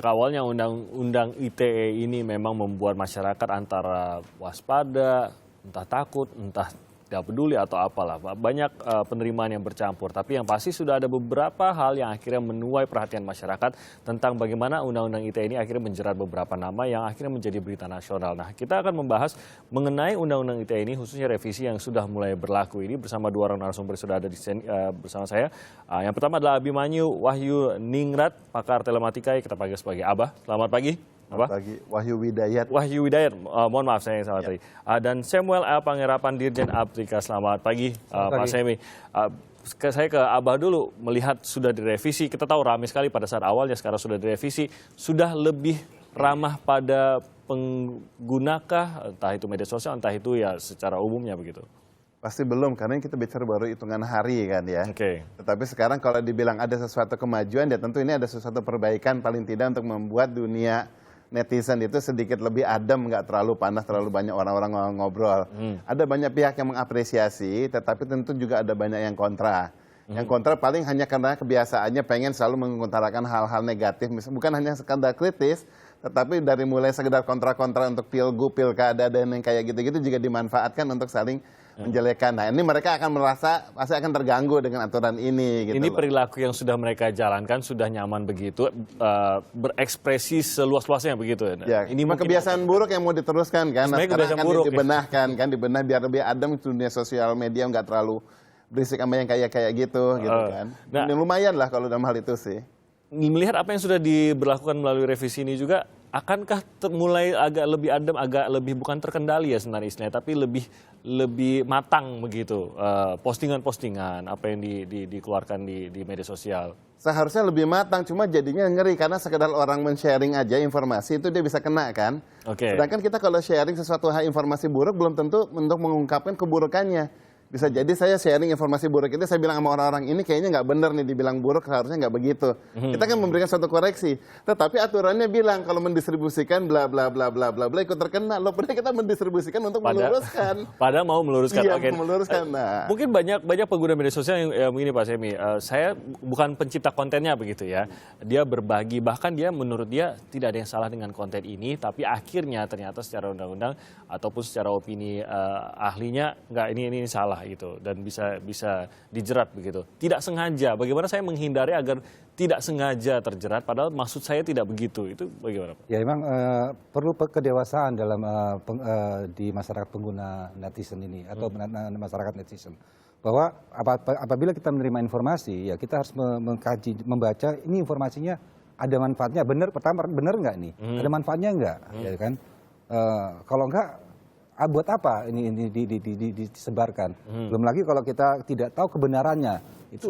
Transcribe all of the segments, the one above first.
awalnya undang-undang ITE ini memang membuat masyarakat antara waspada, entah takut, entah tidak peduli atau apalah. Banyak penerimaan yang bercampur. Tapi yang pasti sudah ada beberapa hal yang akhirnya menuai perhatian masyarakat tentang bagaimana undang-undang ITE ini akhirnya menjerat beberapa nama yang akhirnya menjadi berita nasional. Nah, kita akan membahas mengenai undang-undang ITE ini, khususnya revisi yang sudah mulai berlaku ini bersama dua orang narasumber sudah ada di bersama saya. Yang pertama adalah Abimanyu Wahyu Ningrat, pakar telematika, kita panggil sebagai Abah. Selamat pagi. Selamat pagi, Wahyu Widayat. Wahyu Widayat, mohon maaf saya yang salah tadi. Dan Samuel L. Pangerapan, Dirjen Aptika. Selamat pagi, Pak Semi. Saya ke Abah dulu, melihat sudah direvisi, kita tahu ramai sekali pada saat awalnya, sekarang sudah direvisi, sudah lebih ramah pada penggunakah, entah itu media sosial, entah itu ya secara umumnya begitu? Pasti belum, karena kita bicara baru hitungan hari kan ya. Tetapi sekarang kalau dibilang ada sesuatu kemajuan, ya tentu ini ada sesuatu perbaikan paling tidak untuk membuat dunia netizen itu sedikit lebih adem, nggak terlalu panas, terlalu banyak orang-orang ngobrol. Ada banyak pihak yang mengapresiasi, tetapi tentu juga ada banyak yang kontra. Yang kontra paling hanya karena kebiasaannya pengen selalu mengutarakan hal-hal negatif, bukan hanya sekadar kritis, tetapi dari mulai sekedar kontra-kontra untuk pilgub, pilkada, dan yang kayak gitu-gitu juga dimanfaatkan untuk saling menjelekan. Nah, ini mereka akan merasa pasti akan terganggu dengan aturan ini. Gitu ini loh. Perilaku yang sudah mereka jalankan, sudah nyaman begitu, berekspresi seluas-luasnya begitu. Ya, ini kebiasaan buruk yang mau diteruskan kan. Nah, sekarang akan dibenahkan kan, dibenah biar lebih adem dunia sosial media, nggak terlalu berisik sama yang kayak gitu kan. Nah, lumayan lah kalau dalam hal itu sih. Melihat apa yang sudah diberlakukan melalui revisi ini juga, akankah mulai agak lebih adem, agak lebih bukan terkendali ya sebenarnya istilahnya, tapi lebih matang begitu postingan-postingan apa yang dikeluarkan di media sosial? Seharusnya lebih matang, cuma jadinya ngeri karena sekedar orang men-sharing aja informasi itu dia bisa kena kan. Sedangkan kita kalau sharing sesuatu hal informasi buruk belum tentu untuk mengungkapkan keburukannya. Bisa jadi saya sharing informasi buruk itu, saya bilang sama orang-orang ini kayaknya nggak benar nih, dibilang buruk, harusnya nggak begitu. Kita kan memberikan suatu koreksi, tetapi aturannya bilang kalau mendistribusikan bla bla bla bla bla bla ikut terkena. Loh, padahal kita mendistribusikan untuk meluruskan. Padahal mau meluruskan. Iya, meluruskan. Nah. Mungkin banyak pengguna media sosial yang begini Pak Semi, saya bukan pencipta kontennya begitu ya. Dia berbagi, bahkan dia menurut dia tidak ada yang salah dengan konten ini, tapi akhirnya ternyata secara undang-undang ataupun secara opini ahlinya nggak, ini salah gitu, dan bisa dijerat begitu. Tidak sengaja. Bagaimana saya menghindari agar tidak sengaja terjerat padahal maksud saya tidak begitu. Itu bagaimana Pak? Ya memang perlu kedewasaan dalam di masyarakat pengguna netizen ini atau masyarakat netizen. Bahwa apabila kita menerima informasi, ya kita harus mengkaji, membaca ini informasinya ada manfaatnya. Pertama benar nggak nih? Ada manfaatnya nggak? Ya kan? Kalau enggak, buat apa ini disebarkan? Belum lagi kalau kita tidak tahu kebenarannya, itu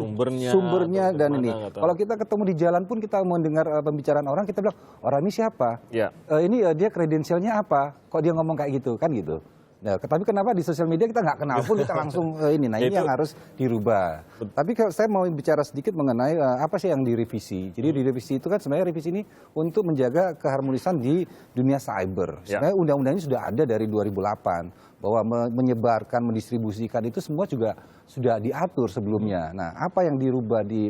sumbernya dan ini. Kalau kita ketemu di jalan pun kita mendengar pembicaraan orang, kita bilang orang ini siapa? Ini dia kredensialnya apa? Kok dia ngomong kayak gitu kan gitu? Nah, tapi kenapa di sosial media kita nggak kenal pun kita langsung ini? Nah, ini yang harus dirubah. Tapi saya mau bicara sedikit mengenai apa sih yang direvisi. Jadi direvisi itu kan sebenarnya revisi ini untuk menjaga keharmonisan di dunia cyber. Sebenarnya undang-undangnya sudah ada dari 2008 bahwa menyebarkan, mendistribusikan itu semua juga sudah diatur sebelumnya. Nah, apa yang dirubah di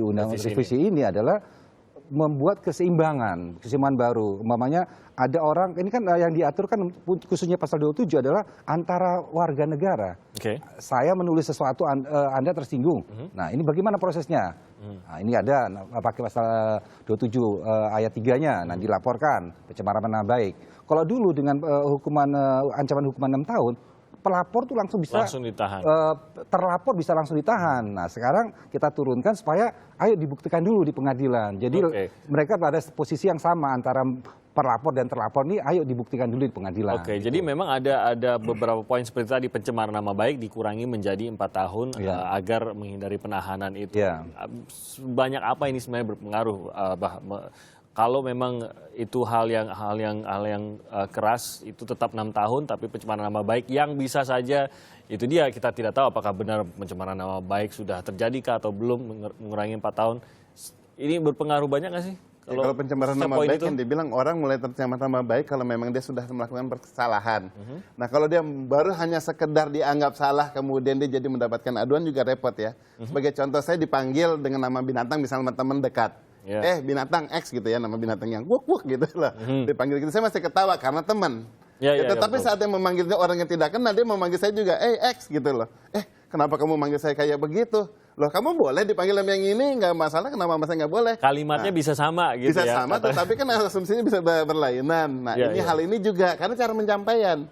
undang-undang revisi ini adalah membuat keseimbangan baru. Umpamanya ada orang, ini kan yang diatur kan khususnya pasal 27 adalah antara warga negara. Saya menulis sesuatu, Anda tersinggung. Nah, ini bagaimana prosesnya? Nah, ini ada pakai pasal 27 ayat 3-nya, nah dilaporkan pencemaran nama baik. Kalau dulu dengan ancaman hukuman 6 tahun, pelapor tuh langsung bisa ditahan. Terlapor bisa langsung ditahan. Nah, sekarang kita turunkan supaya ayo dibuktikan dulu di pengadilan. Jadi mereka pada posisi yang sama antara pelapor dan terlapor nih, ayo dibuktikan dulu di pengadilan. Gitu. Jadi memang ada beberapa poin seperti tadi, pencemaran nama baik dikurangi menjadi 4 tahun agar menghindari penahanan itu. Banyak apa ini sebenarnya berpengaruh, kalau memang itu hal yang keras itu tetap 6 tahun, tapi pencemaran nama baik yang bisa saja itu dia kita tidak tahu apakah benar pencemaran nama baik sudah terjadi atau belum, mengurangi 4 tahun. Ini berpengaruh banyak nggak sih? Kalau pencemaran nama baik yang dibilang orang mulai tercemar nama baik kalau memang dia sudah melakukan kesalahan. Nah, kalau dia baru hanya sekedar dianggap salah kemudian dia jadi mendapatkan aduan juga repot ya. Sebagai contoh, saya dipanggil dengan nama binatang misalnya teman dekat. binatang X gitu ya, nama binatang yang wuk gitu loh. Dipanggil gitu, saya masih ketawa karena teman. Tetapi saat yang memanggilnya orang yang tidak kenal, dia memanggil saya juga, X gitu loh. Kenapa kamu manggil saya kayak begitu? Loh, kamu boleh dipanggil yang ini, nggak masalah, kenapa saya nggak boleh? Kalimatnya bisa sama gitu bisa ya. Bisa sama, tetapi kan asumsinya bisa berlainan. Nah, hal ini juga, karena cara penyampaian.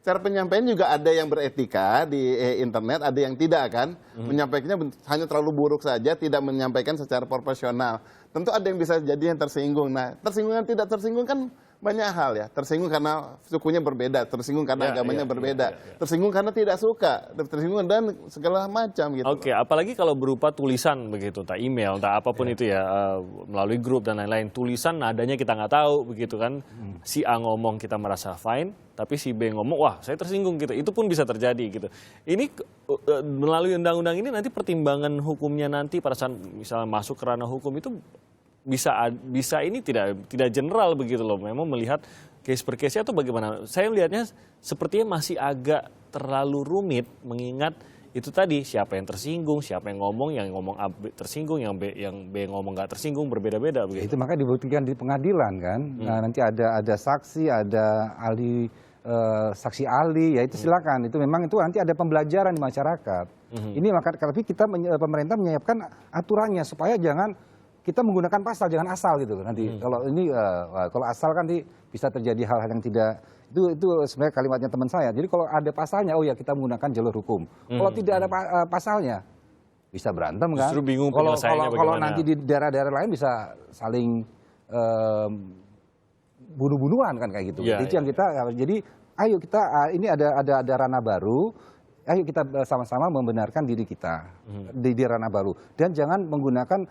Cara penyampaian juga ada yang beretika di internet, ada yang tidak kan. Menyampaikannya hanya terlalu buruk saja, tidak menyampaikan secara proporsional. Tentu ada yang bisa jadi yang tersinggung. Nah, tersinggung yang tidak tersinggung kan banyak hal ya. Tersinggung karena sukunya berbeda, tersinggung karena agamanya berbeda, tersinggung karena tidak suka, tersinggung dan segala macam gitu. Oke, apalagi kalau berupa tulisan begitu, entah email, entah apapun itu ya, melalui grup dan lain-lain. Tulisan nadanya kita nggak tahu begitu kan. Si A ngomong kita merasa fine, tapi si B ngomong, wah saya tersinggung gitu. Itu pun bisa terjadi gitu. Ini melalui undang-undang ini nanti pertimbangan hukumnya nanti pada saat misalnya masuk ke ranah hukum itu bisa ini tidak general begitu loh. Memang melihat case per case atau bagaimana? Saya melihatnya sepertinya masih agak terlalu rumit mengingat itu tadi siapa yang tersinggung, siapa yang ngomong A tersinggung, yang B ngomong nggak tersinggung, berbeda-beda begitu. Itu makanya dibuktikan di pengadilan kan. Nah, nanti ada saksi, ada ahli saksi ahli, ya itu silakan. Itu memang itu nanti ada pembelajaran di masyarakat. Ini maka tapi kita pemerintah menyiapkan aturannya supaya jangan kita menggunakan pasal, jangan asal gitu nanti. Kalau ini kalau asal kan nanti bisa terjadi hal-hal yang tidak itu sebenarnya kalimatnya teman saya. Jadi kalau ada pasalnya, oh ya kita menggunakan jalur hukum. Kalau tidak ada pasalnya, bisa berantem kan. Justru bingung penyelesaiannya bagaimana. Kalau nanti di daerah-daerah lain bisa saling bunuh-bunuhan kan kayak gitu. Itu yang kita. Jadi ayo kita ini ada ranah baru. Ayo kita sama-sama membenarkan diri kita di ranah baru dan jangan menggunakan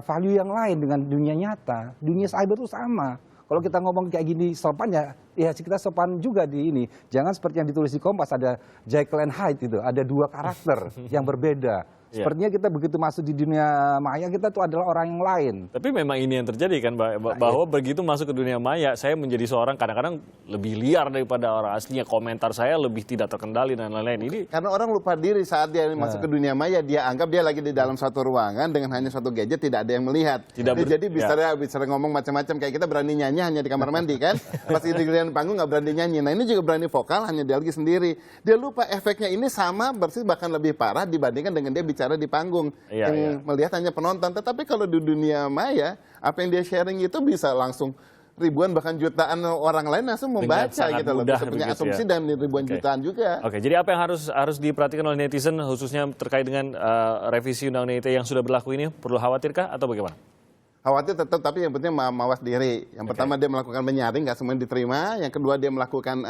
value yang lain dengan dunia nyata. Dunia cyber itu sama. Kalau kita ngomong kayak gini sopan ya kita sopan juga di ini. Jangan seperti yang ditulis di Kompas ada Jekyll and Hyde gitu, ada dua karakter yang berbeda. Sepertinya kita begitu masuk di dunia maya kita tuh adalah orang yang lain. Tapi memang ini yang terjadi kan, bahwa begitu masuk ke dunia maya, saya menjadi seorang kadang-kadang lebih liar daripada orang aslinya. Komentar saya lebih tidak terkendali dan lain-lain. Ini karena orang lupa diri saat dia masuk ke dunia maya, dia anggap dia lagi di dalam suatu ruangan dengan hanya suatu gadget, tidak ada yang melihat. Jadi bisa ngomong macam-macam, kayak kita berani nyanyi hanya di kamar mandi kan. Pas di giliran panggung nggak berani nyanyi. Nah ini juga berani vokal hanya dia lagi sendiri. Dia lupa efeknya ini sama persis bahkan lebih parah dibandingkan dengan dia bicara di panggung yang melihat hanya penonton. Tetapi kalau di dunia maya, apa yang dia sharing itu bisa langsung ribuan bahkan jutaan orang lain langsung membaca gitu loh. Bisa punya asumsi dan ribuan jutaan juga. Oke, jadi apa yang harus diperhatikan oleh netizen khususnya terkait dengan revisi undang-undang ITE yang sudah berlaku ini? Perlu khawatirkah atau bagaimana? Khawatir tetap, tapi yang penting mawas diri. Yang pertama dia melakukan menyaring, nggak semuanya diterima. Yang kedua dia melakukan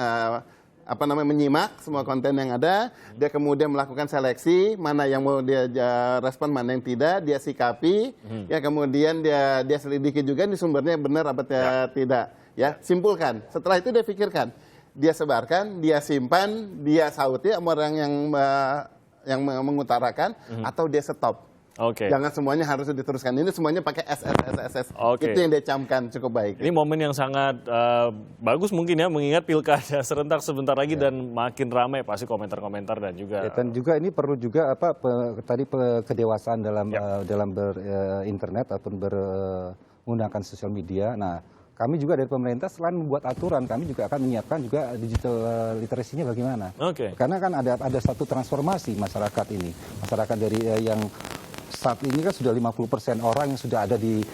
menyimak semua konten yang ada, dia kemudian melakukan seleksi mana yang mau dia respon, mana yang tidak, dia sikapi, ya kemudian dia selidiki juga ini sumbernya benar apa tidak, ya simpulkan. Setelah itu dia pikirkan, dia sebarkan, dia simpan, dia sauti sama orang yang mengutarakan atau dia stop. Jangan semuanya harus diteruskan. Ini semuanya pakai SSSS. Itu yang dia camkan cukup baik. Ini momen yang sangat bagus mungkin ya, mengingat pilkada serentak sebentar lagi dan makin ramai pasti komentar-komentar dan juga. Dan juga ini perlu juga kedewasaan dalam berinternet ataupun menggunakan sosial media. Nah, kami juga dari pemerintah selain membuat aturan, kami juga akan menyiapkan juga digital literasinya bagaimana. Karena kan ada satu transformasi masyarakat ini. Masyarakat dari yang saat ini kan sudah 50% orang yang sudah ada di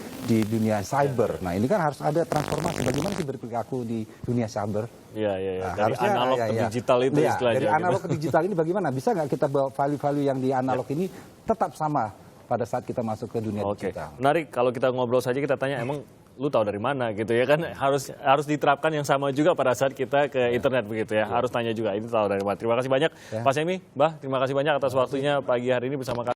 dunia cyber. Nah ini kan harus ada transformasi. Bagaimana sih berperilaku di dunia cyber? Nah, dari analog ke digital itu istilahnya. Dari analog ke digital ini bagaimana? Bisa nggak kita bawa value-value yang di analog ini tetap sama pada saat kita masuk ke dunia digital? Menarik kalau kita ngobrol saja kita tanya emang lu tahu dari mana gitu ya kan, harus diterapkan yang sama juga pada saat kita ke internet begitu ya. Harus tanya juga ini tahu dari mana. Terima kasih banyak Pak Semi, Mbah, terima kasih banyak atas waktunya pagi hari ini bersama kami.